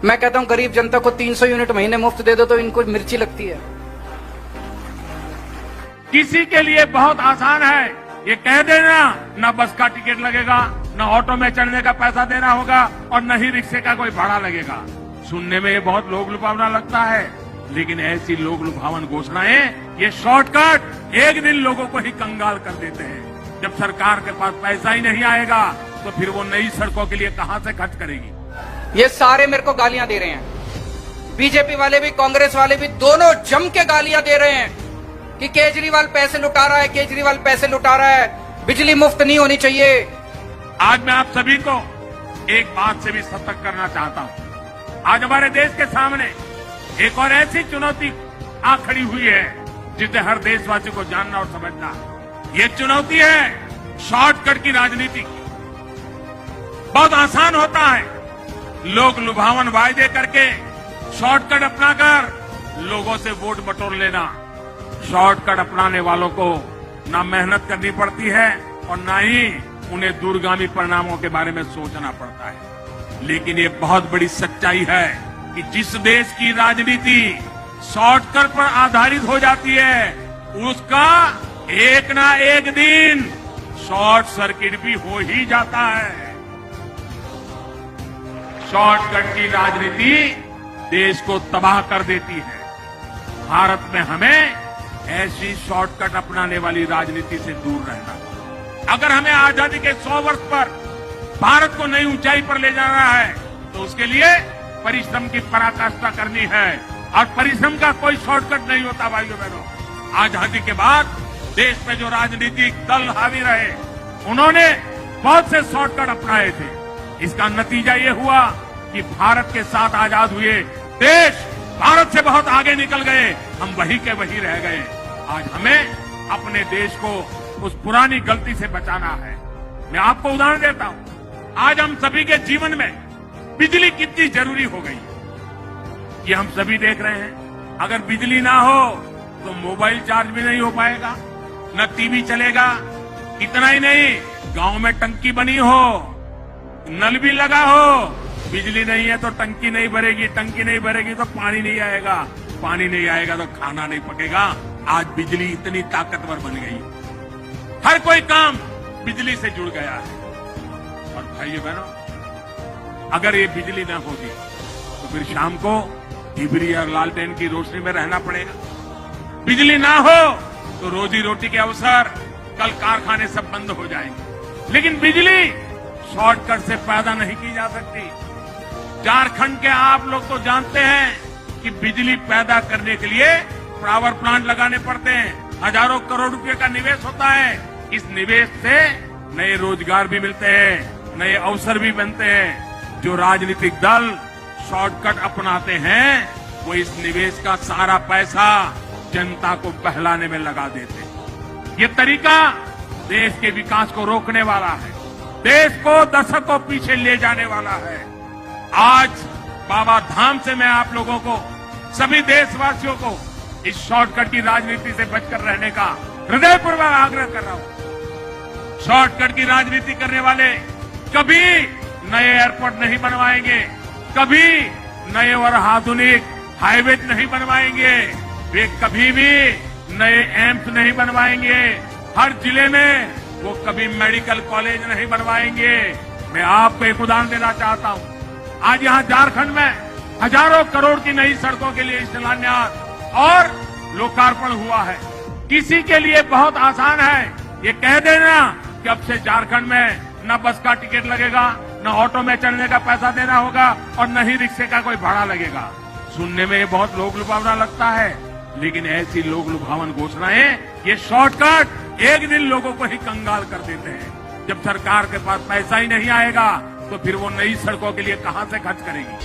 मैं कहता हूं गरीब जनता को 300 यूनिट महीने मुफ्त दे दो तो इनको मिर्ची लगती है। किसी के लिए बहुत आसान है ये कह देना, न बस का टिकट लगेगा, न ऑटो में चढ़ने का पैसा देना होगा और न ही रिक्शे का कोई भाड़ा लगेगा। सुनने में ये बहुत लोग लुभावना लगता है, लेकिन ऐसी लोग लुभावन घोषणाएं, ये शॉर्टकट एक दिन लोगों को ही कंगाल कर देते हैं। जब सरकार के पास पैसा ही नहीं आएगा तो फिर वो नई सड़कों के लिए कहां से खर्च करेगी। ये सारे मेरे को गालियां दे रहे हैं, बीजेपी वाले भी कांग्रेस वाले भी, दोनों जम के गालियां दे रहे हैं कि केजरीवाल पैसे लुटा रहा है, केजरीवाल पैसे लुटा रहा है, बिजली मुफ्त नहीं होनी चाहिए। आज मैं आप सभी को एक बात से भी सतर्क करना चाहता हूं। आज हमारे देश के सामने एक और ऐसी चुनौती आ खड़ी हुई है जिसे हर देशवासी को जानना और समझना। ये चुनौती है शॉर्टकट की राजनीति की। बहुत आसान होता है लोग लुभावन वायदे करके शॉर्टकट अपनाकर लोगों से वोट बटोर लेना। शॉर्टकट अपनाने वालों को ना मेहनत करनी पड़ती है और ना ही उन्हें दूरगामी परिणामों के बारे में सोचना पड़ता है। लेकिन ये बहुत बड़ी सच्चाई है कि जिस देश की राजनीति शॉर्टकट पर आधारित हो जाती है उसका एक ना एक दिन शॉर्ट सर्किट भी हो ही जाता है। शॉर्टकट की राजनीति देश को तबाह कर देती है। भारत में हमें ऐसी शॉर्टकट अपनाने वाली राजनीति से दूर रहना। अगर हमें आजादी के 100 वर्ष पर भारत को नई ऊंचाई पर ले जाना है तो उसके लिए परिश्रम की पराकाष्ठा करनी है और परिश्रम का कोई शॉर्टकट नहीं होता। भाइयों बहनों, आजादी के बाद देश में जो राजनीतिक दल हावी रहे उन्होंने बहुत से शॉर्टकट अपनाए थे। इसका नतीजा ये हुआ कि भारत के साथ आजाद हुए देश भारत से बहुत आगे निकल गए, हम वही के वही रह गए। आज हमें अपने देश को उस पुरानी गलती से बचाना है। मैं आपको उदाहरण देता हूं। आज हम सभी के जीवन में बिजली कितनी जरूरी हो गई ये हम सभी देख रहे हैं। अगर बिजली ना हो तो मोबाइल चार्ज भी नहीं हो पाएगा, न टीवी चलेगा। इतना ही नहीं, गांव में टंकी बनी हो, नल भी लगा हो, बिजली नहीं है तो टंकी नहीं भरेगी, टंकी नहीं भरेगी तो पानी नहीं आएगा, पानी नहीं आएगा तो खाना नहीं पकेगा। आज बिजली इतनी ताकतवर बन गई, हर कोई काम बिजली से जुड़ गया है। और भाइयों बहनों, अगर ये बिजली न होगी तो फिर शाम को डिबरी और लालटेन की रोशनी में रहना पड़ेगा। बिजली ना हो तो रोजी रोटी के अवसर, कल कारखाने सब बंद हो जाएंगे। लेकिन बिजली शॉर्टकट से पैदा नहीं की जा सकती। झारखंड के आप लोग तो जानते हैं कि बिजली पैदा करने के लिए पावर प्लांट लगाने पड़ते हैं, हजारों करोड़ रुपए का निवेश होता है। इस निवेश से नए रोजगार भी मिलते हैं, नए अवसर भी बनते हैं। जो राजनीतिक दल शॉर्टकट अपनाते हैं वो इस निवेश का सारा पैसा जनता को बहलाने में लगा देते हैं। ये तरीका देश के विकास को रोकने वाला है, देश को दशकों पीछे ले जाने वाला है। आज बाबा धाम से मैं आप लोगों को, सभी देशवासियों को इस शॉर्टकट की राजनीति से बचकर रहने का हृदयपूर्वक आग्रह कर रहा हूं। शॉर्टकट की राजनीति करने वाले कभी नए एयरपोर्ट नहीं बनवाएंगे, कभी नए और आधुनिक हाईवे नहीं बनवाएंगे, वे कभी भी नए एम्स नहीं बनवाएंगे, हर जिले में वो कभी मेडिकल कॉलेज नहीं बनवाएंगे। मैं आपको एक उदाहरण देना चाहता हूं। आज यहां झारखंड में हजारों करोड़ की नई सड़कों के लिए शिलान्यास और लोकार्पण हुआ है। किसी के लिए बहुत आसान है ये कह देना कि अब से झारखंड में न बस का टिकट लगेगा, न ऑटो में चढ़ने का पैसा देना होगा और न ही रिक्शे का कोई भाड़ा लगेगा। सुनने में ये बहुत लोग लुभावना लगता है, लेकिन ऐसी लोग लुभावन घोषणाएं, ये शॉर्टकट एक दिन लोगों को ही कंगाल कर देते हैं। जब सरकार के पास पैसा ही नहीं आएगा तो फिर वो नई सड़कों के लिए कहां से खर्च करेगी।